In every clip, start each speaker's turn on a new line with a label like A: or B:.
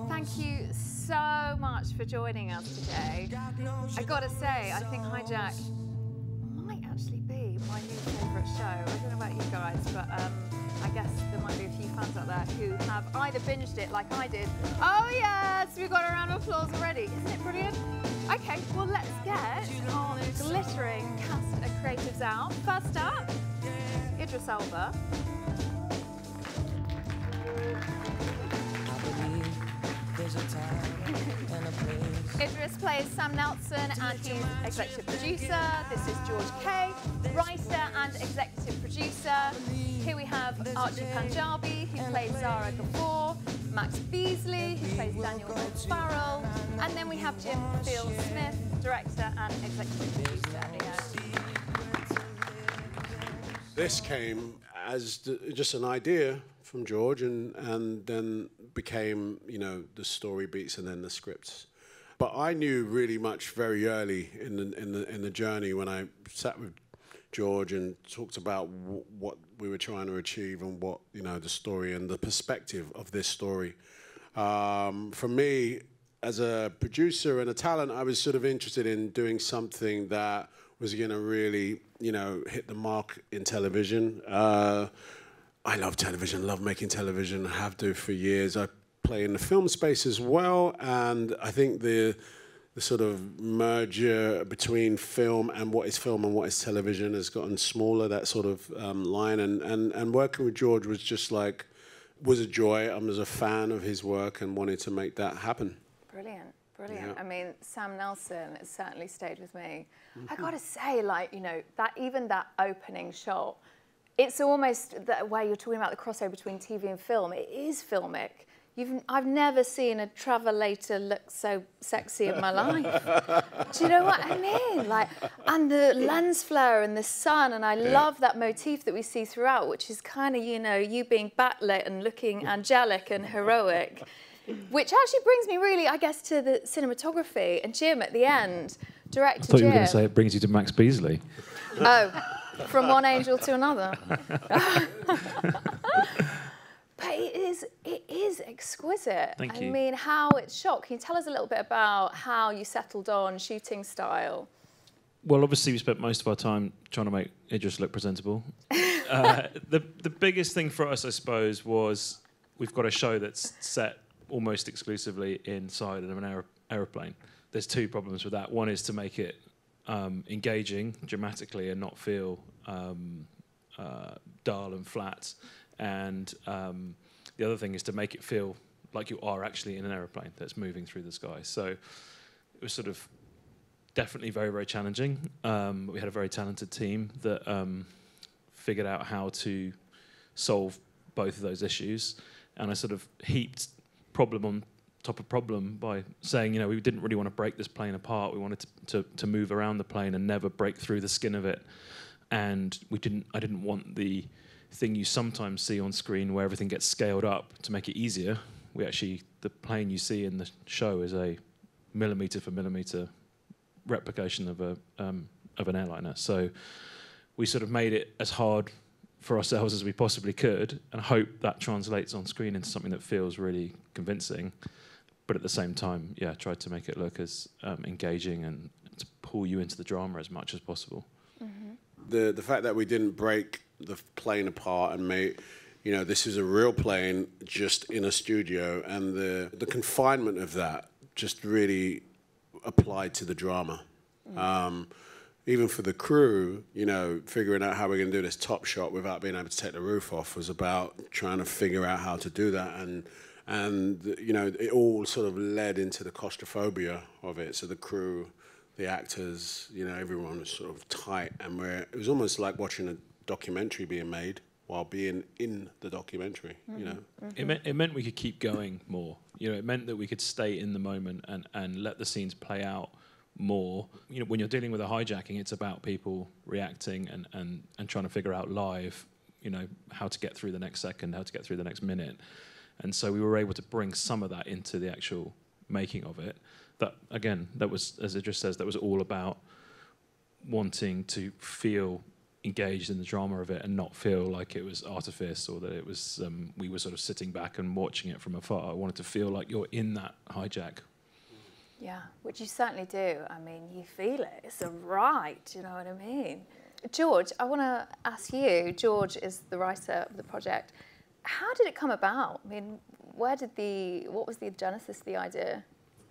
A: Thank you so much for joining us today. I gotta say, I think Hijack might actually be my new favourite show. I don't know about you guys, but I guess there might be a few fans out there who have either binged it like I did. Oh yes, we've got a round of applause already. Isn't it brilliant? Okay, well let's get our glittering cast and creatives out. First up, Idris Elba. Idris plays Sam Nelson and he's executive producer. This is George Kay, writer and executive producer. Here we have Archie Panjabi, who plays Zara Gabor, Max Beasley, who plays Daniel Farrell, and then we have Jim Field Smith, director and executive producer.
B: This came as just an idea from George, and then became, you know, the story beats and then the scripts. But I knew really much very early in the journey when I sat with George and talked about what we were trying to achieve and what, you know, the story and the perspective of this story. For me, as a producer and a talent, I was sort of interested in doing something that was going to really, you know, hit the mark in television. I love television, love making television, have do for years. I play in the film space as well, and I think the sort of merger between film and what is film and what is television has gotten smaller, that sort of line, and working with George was just like, was a joy. I was a fan of his work and wanted to make that happen.
A: Brilliant, brilliant.
B: Yeah.
A: I mean, Sam Nelson has certainly stayed with me. I gotta say, like, you know, that even that opening shot, it's almost the way you're talking about the crossover between TV and film. It is filmic. I've never seen a travelator look so sexy in my life. Do you know what I mean? Like, and the lens flare and the sun, and I love that motif that we see throughout, which is kind of, you know, you being backlit and looking angelic and heroic, which actually brings me really, I guess, to the cinematography. And Jim, at the end, director Jim.
C: I thought you were going to say it brings you to Max Beasley.
A: Oh, from one angel to another. But it is exquisite.
C: Thank you.
A: I mean, how it's shot. Can you tell us a little bit about how you settled on shooting style?
C: Well, obviously, we spent most of our time trying to make Idris look presentable. The biggest thing for us, I suppose, was we've got a show that's set almost exclusively inside of an aeroplane. There's two problems with that. One is to make it engaging dramatically and not feel dull and flat. And the other thing is to make it feel like you are actually in an aeroplane that's moving through the sky. So it was sort of definitely very, very challenging. We had a very talented team that figured out how to solve both of those issues. And I sort of heaped problem on top of problem by saying, you know, we didn't really want to break this plane apart. We wanted to move around the plane and never break through the skin of it. And I didn't want the thing you sometimes see on screen where everything gets scaled up to make it easier. The plane you see in the show is a millimetre for millimetre replication of an airliner. So we sort of made it as hard for ourselves as we possibly could, and hope that translates on screen into something that feels really convincing. But at the same time, yeah, tried to make it look as engaging and to pull you into the drama as much as possible.
B: Mm-hmm. The fact that we didn't break the plane apart and make, you know, this is a real plane just in a studio, and the confinement of that just really applied to the drama. Even for the crew, you know, figuring out how we're going to do this top shot without being able to take the roof off was about trying to figure out how to do that. And you know, it all sort of led into the claustrophobia of it. So the crew, the actors, you know, everyone was sort of tight. And it was almost like watching a documentary being made while being in the documentary, you know.
C: It meant we could keep going more. You know, it meant that we could stay in the moment and let the scenes play out more. You know, when you're dealing with a hijacking, it's about people reacting and trying to figure out live, you know, how to get through the next second, how to get through the next minute. And so we were able to bring some of that into the actual making of it. That, again, that was, as Idris says, that was all about wanting to feel engaged in the drama of it and not feel like it was artifice or that it was we were sort of sitting back and watching it from afar. I wanted to feel like you're in that hijack.
A: Yeah, which you certainly do. I mean, you feel it. It's a ride, you know what I mean? George, I want to ask you. George is the writer of the project. How did it come about? I mean, what was the genesis of the idea?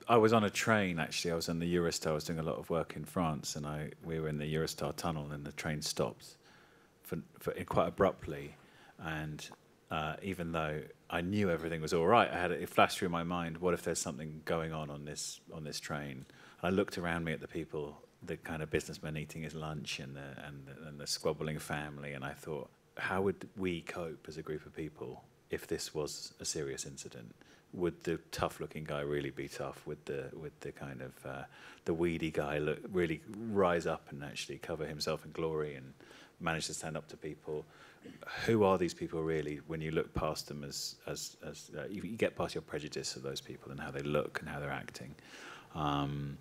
D: I was on a train, actually. I was in the Eurostar. I was doing a lot of work in France, and we were in the Eurostar tunnel, and the train stopped quite abruptly. And even though I knew everything was all right, it flashed through my mind, what if there's something going on this train? And I looked around me at the people, the kind of businessman eating his lunch and the squabbling family, and I thought, how would we cope as a group of people if this was a serious incident? Would the tough-looking guy really be tough? Would the kind of the weedy guy really rise up and actually cover himself in glory and manage to stand up to people? Who are these people really? When you look past them you get past your prejudice of those people and how they look and how they're acting. And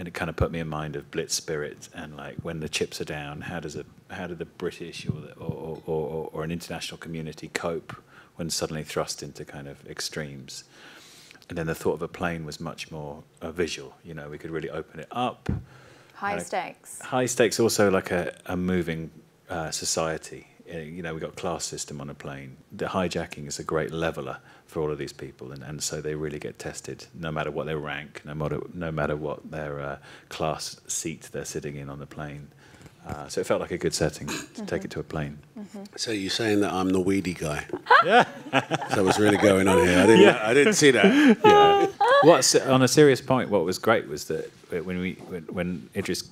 D: it kind of put me in mind of Blitz spirit and like when the chips are down, how do the British or an international community cope when suddenly thrust into kind of extremes? And then the thought of a plane was much more visual. You know, we could really open it up.
A: High stakes.
D: High stakes, also like a moving society. You know, we got class system on a plane. The hijacking is a great leveler for all of these people, and so they really get tested, no matter what their rank, no matter what their class seat they're sitting in on the plane. So it felt like a good setting to take it to a plane.
B: So you're saying that I'm the weedy guy?
D: Yeah.
B: That was really going on here. I didn't see that.
D: Yeah. On a serious point, what was great was that when Idris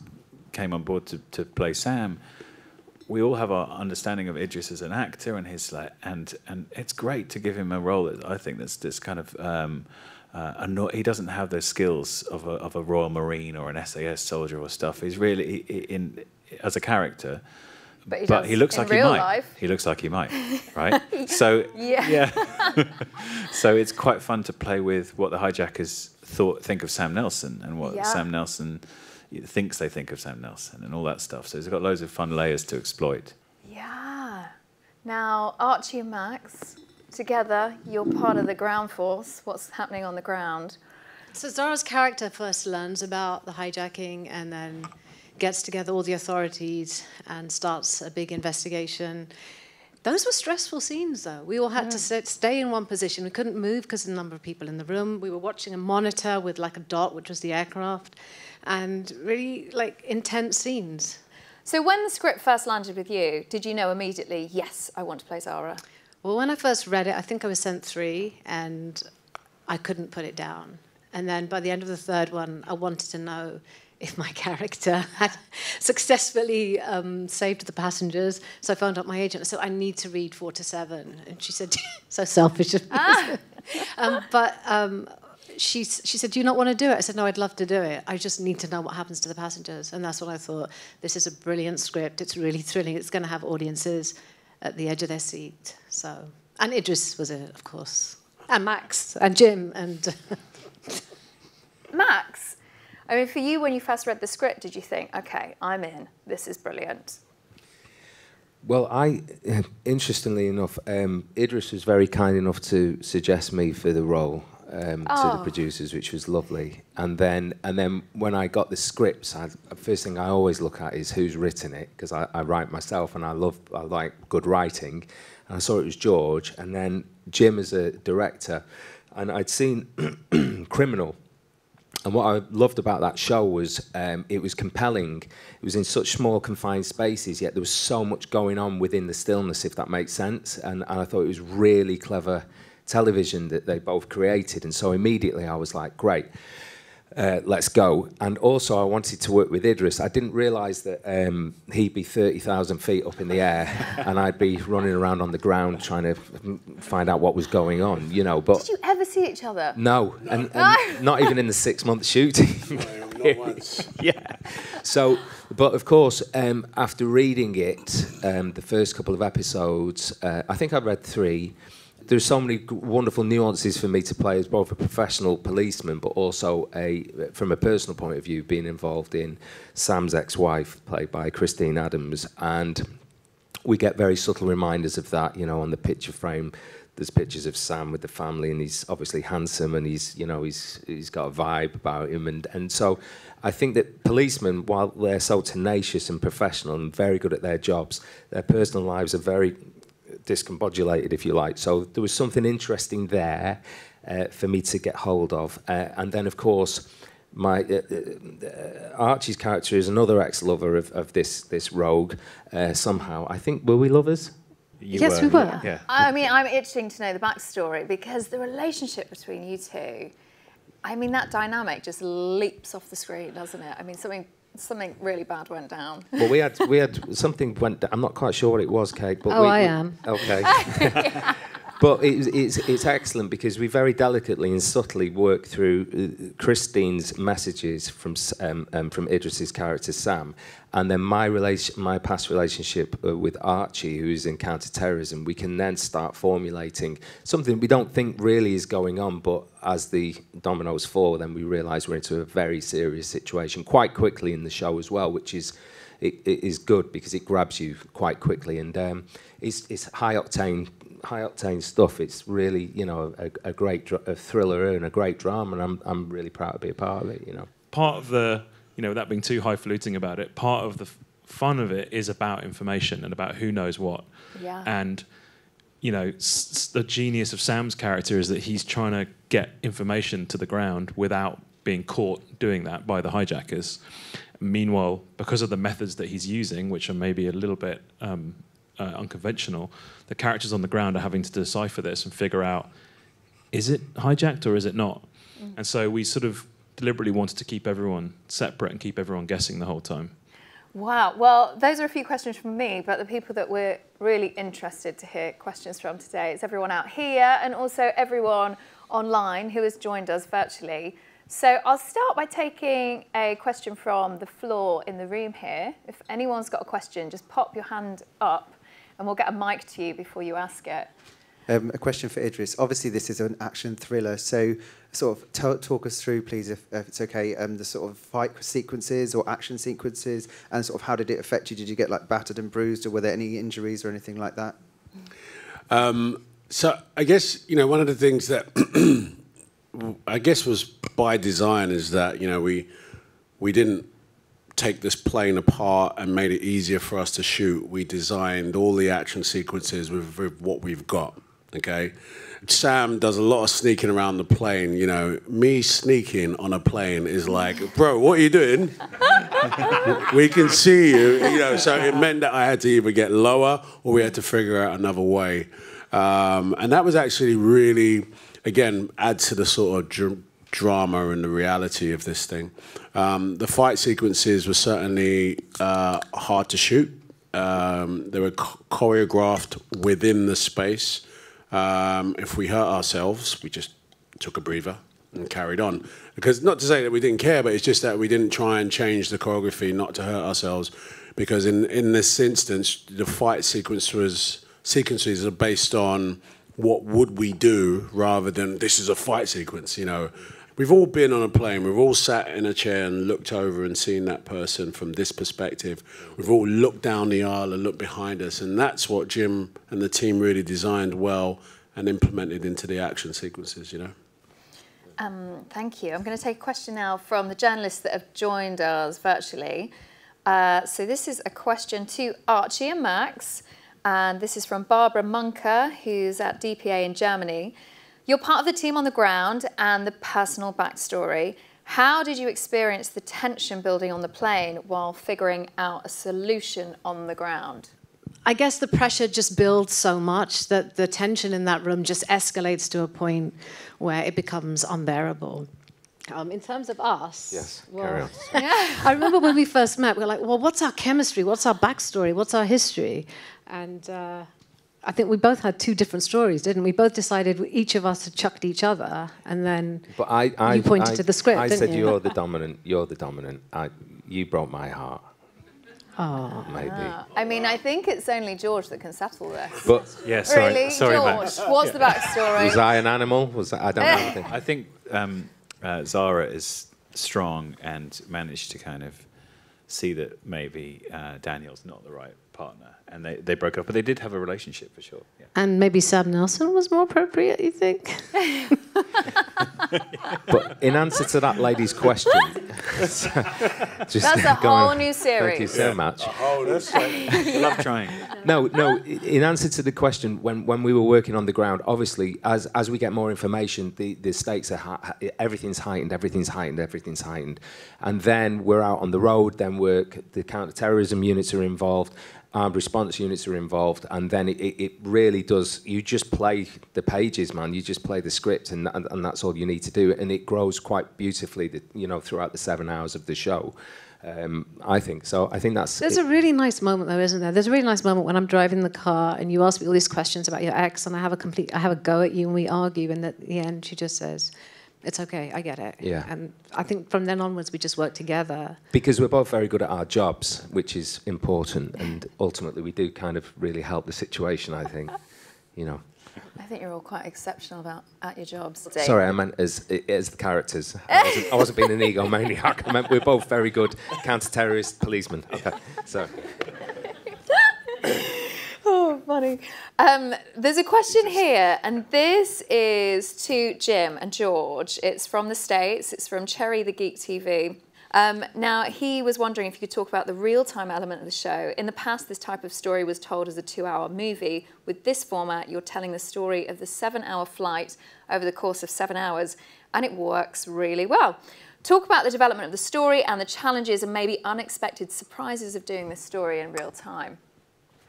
D: came on board to play Sam, we all have our understanding of Idris as an actor, and his and it's great to give him a role that I think that's this kind of he doesn't have the skills of a Royal Marine or an SAS soldier or stuff. He's really as a character, but he looks like he might.
A: Life.
D: He looks like he might, right? So yeah. So it's quite fun to play with what the hijackers think of Sam Nelson and what Sam Nelson thinks they think of Sam Nelson and all that stuff. So it's got loads of fun layers to exploit.
A: Yeah. Now, Archie and Max, together, you're part of the ground force. What's happening on the ground?
E: So Zara's character first learns about the hijacking and then gets together all the authorities and starts a big investigation. Those were stressful scenes, though. We all had to stay in one position. We couldn't move because of the number of people in the room. We were watching a monitor with like a dot, which was the aircraft, and really like intense scenes.
A: So when the script first landed with you, did you know immediately, yes, I want to play Zara?
E: Well, when I first read it, I think I was sent 3, and I couldn't put it down. And then by the end of the 3rd one, I wanted to know if my character had successfully saved the passengers. So I phoned up my agent. I said, I need to read 4 to 7. And she said, so selfish of me. She said, do you not want to do it? I said, no, I'd love to do it. I just need to know what happens to the passengers. And that's when I thought, this is a brilliant script. It's really thrilling. It's going to have audiences at the edge of their seat. So, and Idris was in it, of course. And Max and Jim and...
A: Max, I mean, for you, when you first read the script, did you think, OK, I'm in, this is brilliant?
F: Well, interestingly enough, Idris was very kind enough to suggest me for the role to the producers, which was lovely. And then when I got the scripts, first thing I always look at is who's written it, because I write myself and I like good writing. And I saw it was George, and then Jim as a director, and I'd seen Criminal. And what I loved about that show was it was compelling. It was in such small, confined spaces, yet there was so much going on within the stillness, if that makes sense. And I thought it was really clever television that they both created. And so immediately I was like, great, let's go. And also I wanted to work with Idris. I didn't realise that he'd be 30,000 feet up in the air and I'd be running around on the ground trying to find out what was going on, you know. But
A: did you ever see each other?
F: No, and not even in the 6-month shooting.
B: Not once.
F: Yeah. So, but of course, after reading it, the first couple of episodes, I think I read 3, there's so many wonderful nuances for me to play as both a professional policeman, but also from a personal point of view, being involved in Sam's ex-wife, played by Christine Adams, and we get very subtle reminders of that, you know, on the picture frame. There's pictures of Sam with the family, and he's obviously handsome, and he's got a vibe about him, and so I think that policemen, while they're so tenacious and professional and very good at their jobs, their personal lives are very discombobulated, if you like. So there was something interesting there for me to get hold of, and then of course my Archie's character is another ex-lover of this rogue. Somehow, I think, were we lovers?
E: Yes, we were.
D: Yeah.
A: I mean, I'm itching to know the backstory, because the relationship between you two, I mean, that dynamic just leaps off the screen, doesn't it? I mean, something really bad went down.
F: Well, we had something went down. I'm not quite sure what it was, Kate. But
E: I am.
F: Okay. But it's excellent because we very delicately and subtly work through Christine's messages from Idris's character Sam, and then my past relationship with Archie, who's in counter-terrorism. We can then start formulating something we don't think really is going on, but as the dominoes fall, then we realise we're into a very serious situation quite quickly in the show as well, which is good because it grabs you quite quickly, and it's high octane stuff. It's really, you know, a great thriller and a great drama, and I'm really proud to be a part of it, you know.
C: Part of the, you know, without being too highfalutin about it, part of the fun of it is about information and about who knows what.
A: Yeah.
C: And, you know, the genius of Sam's character is that he's trying to get information to the ground without being caught doing that by the hijackers. Meanwhile, because of the methods that he's using, which are maybe a little bit unconventional, the characters on the ground are having to decipher this and figure out, is it hijacked or is it not? And so we sort of deliberately wanted to keep everyone separate and keep everyone guessing the whole time.
A: Wow. Well, those are a few questions from me, but the people that we're really interested to hear questions from today is everyone out here and also everyone online who has joined us virtually. So I'll start by taking a question from the floor in the room here. If anyone's got a question, just pop your hand up and we'll get a mic to you before you ask it.
G: A question for Idris. Obviously, this is an action thriller, so sort of talk us through, please, if it's okay, the sort of fight sequences or action sequences, and sort of how did it affect you? Did you get like battered and bruised, or were there any injuries or anything like that?
B: So I guess, you know, one of the things that I guess was by design is that, you know, we didn't take this plane apart and made it easier for us to shoot. We designed all the action sequences with what we've got, okay? Sam does a lot of sneaking around the plane, you know. Me sneaking on a plane is like, bro, what are you doing? We can see you, you know, so it meant that I had to either get lower or we had to figure out another way. And that was actually really, again, add to the sort of drama and the reality of this thing. The fight sequences were certainly hard to shoot. They were choreographed within the space. If we hurt ourselves, we just took a breather and carried on. Because not to say that we didn't care, but it's just that we didn't try and change the choreography not to hurt ourselves. Because in this instance, the fight sequences are based on what would we do rather than this is a fight sequence, you know. We've all been on a plane, we've all sat in a chair and looked over and seen that person from this perspective. We've all looked down the aisle and looked behind us, and that's what Jim and the team really designed well and implemented into the action sequences, you know.
A: Thank you. I'm going to take a question now from the journalists that have joined us virtually. So this is a question to Archie and Max, and this is from Barbara Munker, who's at DPA in Germany. You're part of the team on the ground and the personal backstory. How did you experience the tension building on the plane while figuring out a solution on the ground?
E: I guess the pressure just builds so much that the tension in that room just escalates to a point where it becomes unbearable. In terms of us...
F: Yes,
E: well,
F: carry on.
E: I remember when we first met, we were like, well, what's our chemistry? What's our backstory? What's our history? And I think we both had two different stories, didn't we? Both decided each of us had chucked each other, and then you pointed to the script,
F: I
E: didn't
F: said
E: you?
F: you're the dominant. You broke my heart. maybe.
A: I mean, I think it's only George that can settle this.
F: But
D: Yeah, sorry,
A: Really?
D: sorry,
A: George,
D: Max.
A: what's the backstory?
F: was I an animal? Was I don't know. Anything.
D: I think Zara is strong and managed to kind of see that maybe Daniel's not the right partner. And they broke up, but they did have a relationship for sure. Yeah.
E: And maybe Sam Nelson was more appropriate, you think?
F: But in answer to that lady's question, just
A: That's a whole new series.
F: Thank you so much.
D: I love trying.
F: No. In answer to the question, when we were working on the ground, obviously, as we get more information, the stakes are everything's heightened, and then we're out on the road. Then the counter-terrorism units are involved, armed response units are involved, and then it really does. You just play the pages, man. You just play the script, and that's all you need to do, and it grows quite beautifully, throughout the 7 hours of the show. I think so. I think that's.
E: There's a really nice moment, though, isn't there? There's a really nice moment when I'm driving the car and you ask me all these questions about your ex, and I have a go at you, and we argue, and at the end she just says, "It's okay, I get it."
F: Yeah.
E: And I think from then onwards we just work together.
F: Because we're both very good at our jobs, which is important, and ultimately we do kind of really help the situation. I think,
A: I think you're all quite exceptional at your jobs.
F: Sorry, I meant as the characters. I wasn't being an egomaniac. I meant we're both very good counter-terrorist policemen. Okay, so.
A: Oh, funny. There's a question here, and this is to Jim and George. It's from the States. It's from Cherry the Geek TV. Now, he was wondering if you could talk about the real-time element of the show. In the past, this type of story was told as a 2-hour movie. With this format, you're telling the story of the 7-hour flight over the course of 7 hours, and it works really well. Talk about the development of the story and the challenges and maybe unexpected surprises of doing this story in real time.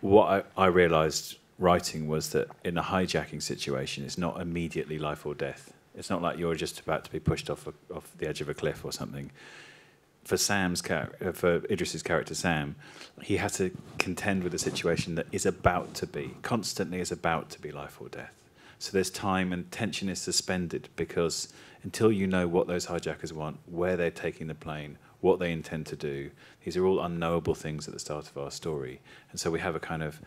D: What I realised writing was that in a hijacking situation, it's not immediately life or death. It's not like you're just about to be pushed off the edge of a cliff or something. For Idris's character Sam, he had to contend with a situation that is constantly about to be life or death. So there's time and tension is suspended because until you know what those hijackers want, where they're taking the plane, what they intend to do, these are all unknowable things at the start of our story. And so we have a kind of,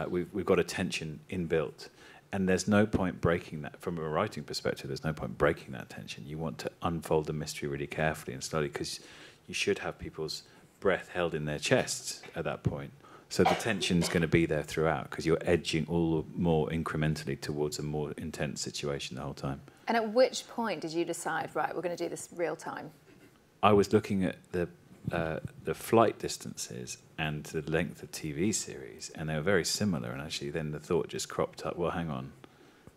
D: we've got a tension inbuilt. And there's no point breaking that. From a writing perspective, there's no point breaking that tension. You want to unfold the mystery really carefully and slowly because you should have people's breath held in their chests at that point. So the tension's going to be there throughout because you're edging all the more incrementally towards a more intense situation the whole time.
A: And at which point did you decide, right, we're going to do this real time?
D: I was looking at the flight distances and the length of TV series, and they were very similar. And actually, then the thought just cropped up. Well, hang on,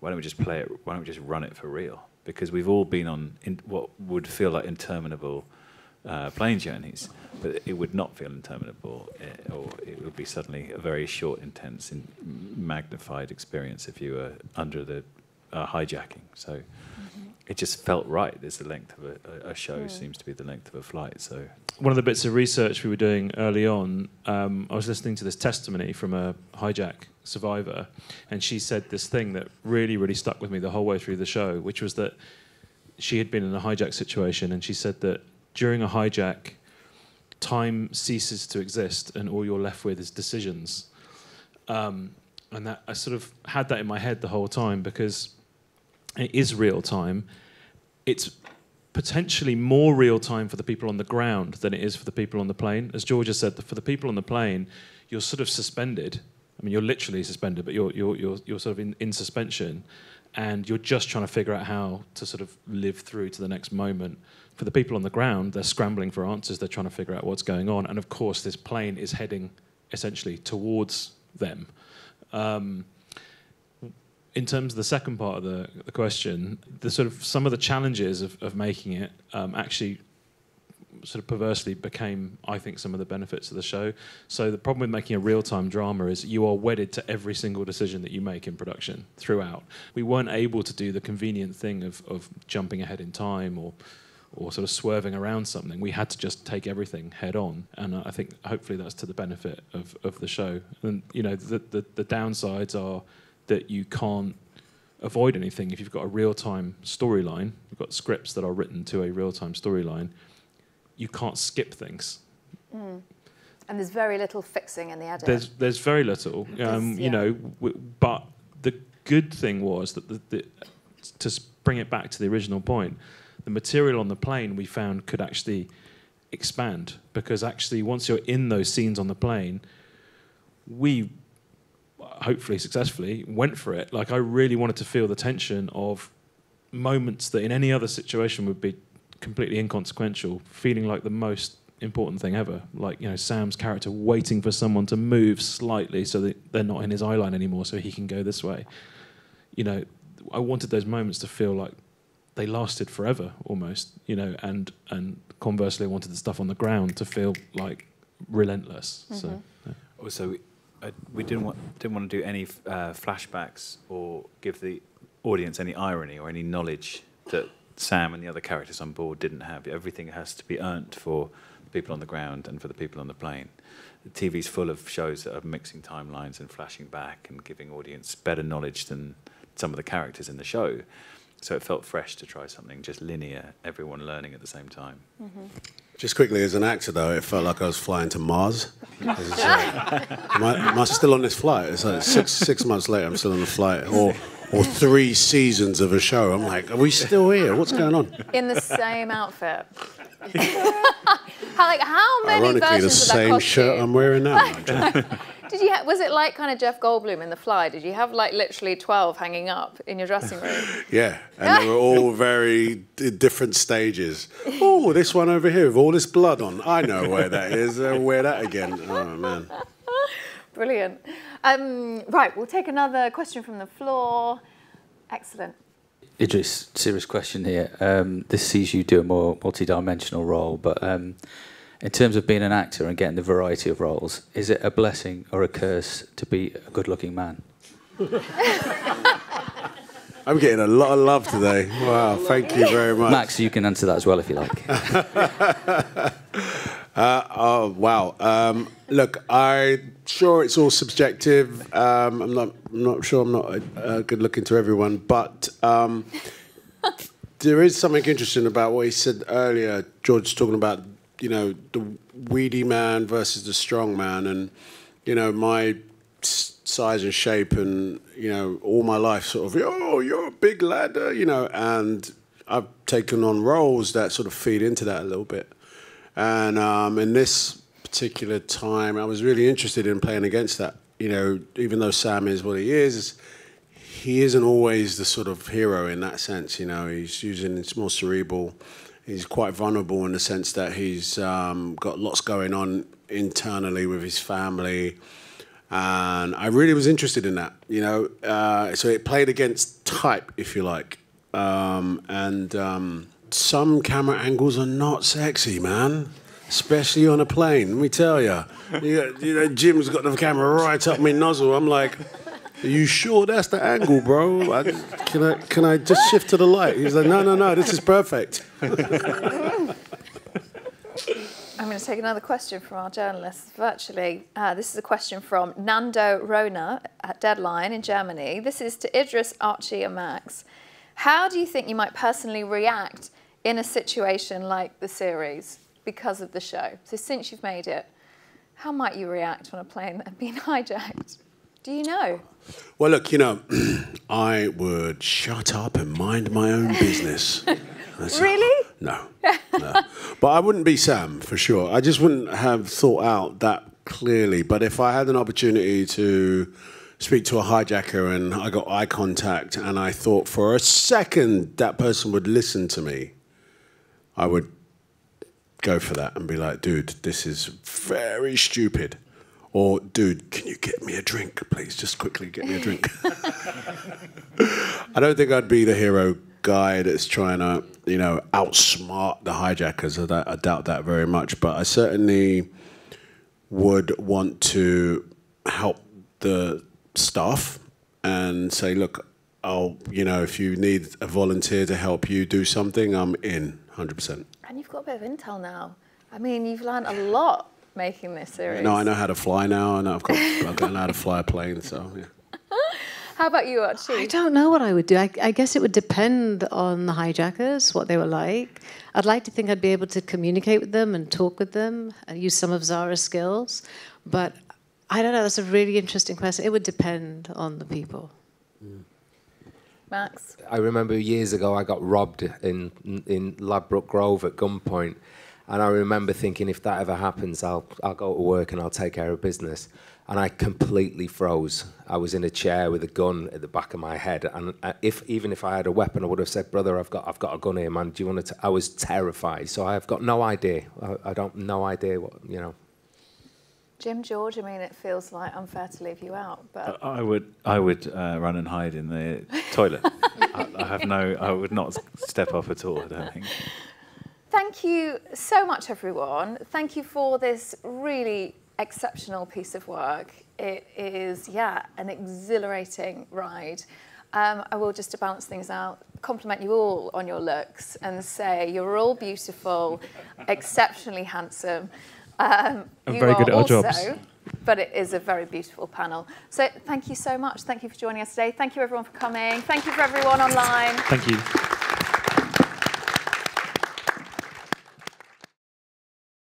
D: why don't we just play it? Why don't we just run it for real? Because we've all been on what would feel like interminable plane journeys, but it would not feel interminable, or it would be suddenly a very short, intense, magnified experience if you were under the hijacking. So it just felt right. There's the length of a show seems to be the length of a flight. So
C: one of the bits of research we were doing early on, I was listening to this testimony from a hijack survivor, and she said this thing that really, really stuck with me the whole way through the show, which was that she had been in a hijack situation, and she said that during a hijack, time ceases to exist, and all you're left with is decisions. And that I sort of had that in my head the whole time because it is real time. It's potentially more real time for the people on the ground than it is for the people on the plane. As Georgia said, for the people on the plane, you're sort of suspended. I mean, you're literally suspended, but you're sort of in suspension, and you're just trying to figure out how to sort of live through to the next moment. For the people on the ground, they're scrambling for answers. They're trying to figure out what's going on, and of course, this plane is heading essentially towards them. In terms of the second part of the question, the sort of some of the challenges of making it actually sort of perversely became, I think, some of the benefits of the show. So the problem with making a real-time drama is you are wedded to every single decision that you make in production throughout. We weren't able to do the convenient thing of jumping ahead in time or sort of swerving around something. We had to just take everything head on, and I think hopefully that's to the benefit of the show. And the downsides are that you can't avoid anything. If you've got a real-time storyline, you've got scripts that are written to a real-time storyline, you can't skip things.
A: And there's very little fixing in the edit.
C: There's very little, you know, but the good thing was that to bring it back to the original point, the material on the plane we found could actually expand, because actually once you're in those scenes on the plane, we hopefully successfully went for it. Like, I really wanted to feel the tension of moments that in any other situation would be completely inconsequential, feeling like the most important thing ever. Like, you know, Sam's character waiting for someone to move slightly so that they're not in his eye line anymore so he can go this way. You know, I wanted those moments to feel like they lasted forever almost, you know, and conversely I wanted the stuff on the ground to feel like relentless. So yeah.
D: Also, we didn't want to do any flashbacks or give the audience any irony or any knowledge that Sam and the other characters on board didn't have. Everything has to be earned for the people on the ground and for the people on the plane. The TV's full of shows that are mixing timelines and flashing back and giving audience better knowledge than some of the characters in the show. So it felt fresh to try something just linear, everyone learning at the same time.
A: Mm-hmm.
B: Just quickly, as an actor, though, it felt like I was flying to Mars. Am I still on this flight? It's like six months later, I'm still on the flight. Or 3 seasons of a show. I'm like, are we still here? What's going on?
A: In the same outfit. How many
B: Ironically,
A: versions
B: the
A: of that
B: same
A: costume?
B: shirt I'm wearing now.
A: Did you? Was it like kind of Jeff Goldblum in The Fly? Did you have like literally 12 hanging up in your dressing room?
B: Yeah, and they were all very different stages. Oh, this one over here with all this blood on. I know where that is. I'll wear that again. Oh, man.
A: Brilliant. Right, we'll take another question from the floor. Excellent.
H: Idris, serious question here. This sees you do a more multi-dimensional role, but in terms of being an actor and getting the variety of roles, is it a blessing or a curse to be a good-looking man?
B: I'm getting a lot of love today. Wow, thank you very much.
H: Max, you can answer that as well if you like.
B: Oh, wow. Look, I'm sure it's all subjective. I'm not sure I'm not good looking to everyone, but there is something interesting about what he said earlier. George talking about, you know, the weedy man versus the strong man, and, you know, my size and shape, and, you know, all my life sort of, oh, you're a big lad, you know, and I've taken on roles that sort of feed into that a little bit. And in this particular time, I was really interested in playing against that. You know, even though Sam is what he isn't always the sort of hero in that sense. You know, it's more cerebral. He's quite vulnerable in the sense that he's got lots going on internally with his family. And I really was interested in that, you know. So it played against type, if you like. Some camera angles are not sexy, man. Especially on a plane, let me tell you. You know, Jim's got the camera right up my nozzle. I'm like, are you sure that's the angle, bro? Can I just shift to the light? He's like, no, this is perfect.
A: I'm going to take another question from our journalists virtually. This is a question from Nando Rona at Deadline in Germany. This is to Idris, Archie and Max. How do you think you might personally react in a situation like the series because of the show? So since you've made it, how might you react on a plane that had been hijacked? Do you know?
B: Well, look, you know, I would shut up and mind my own business.
A: Really?
B: No. But I wouldn't be Sam, for sure. I just wouldn't have thought out that clearly. But if I had an opportunity to speak to a hijacker and I got eye contact and I thought for a second that person would listen to me, I would go for that and be like, dude, this is very stupid. Or, dude, can you get me a drink, please? Just quickly get me a drink. I don't think I'd be the hero guy that's trying to, you know, outsmart the hijackers. I doubt that very much. But I certainly would want to help the staff and say, look, you know, if you need a volunteer to help you do something, I'm in, 100%.
A: And you've got a bit of intel now. I mean, you've learned a lot making this series.
B: No, I know how to fly now, and I know how to fly a plane, so, yeah.
A: How about you, Archie?
E: I don't know what I would do. I guess it would depend on the hijackers, what they were like. I'd like to think I'd be able to communicate with them and talk with them and use some of Zara's skills. But I don't know, that's a really interesting question. It would depend on the people.
A: Max?
F: I remember years ago I got robbed in Ladbroke Grove at gunpoint, and I remember thinking, if that ever happens, I'll go to work and I'll take care of business. And I completely froze. I was in a chair with a gun at the back of my head, and even if I had a weapon, I would have said, "Brother, I've got a gun here, man. Do you want to?" I was terrified, so I've got no idea. I don't no idea what
A: Jim, George, I mean, it feels like unfair to leave you out, but
D: I would run and hide in the toilet. I would not step up at all, I don't think.
A: Thank you so much, everyone. Thank you for this really exceptional piece of work. It is, an exhilarating ride. I will, just to balance things out, compliment you all on your looks and say you're all beautiful, exceptionally handsome.
C: And very good at our jobs.
A: But it is a very beautiful panel. So thank you so much. Thank you for joining us today. Thank you, everyone, for coming. Thank you for everyone online.
C: Thank you.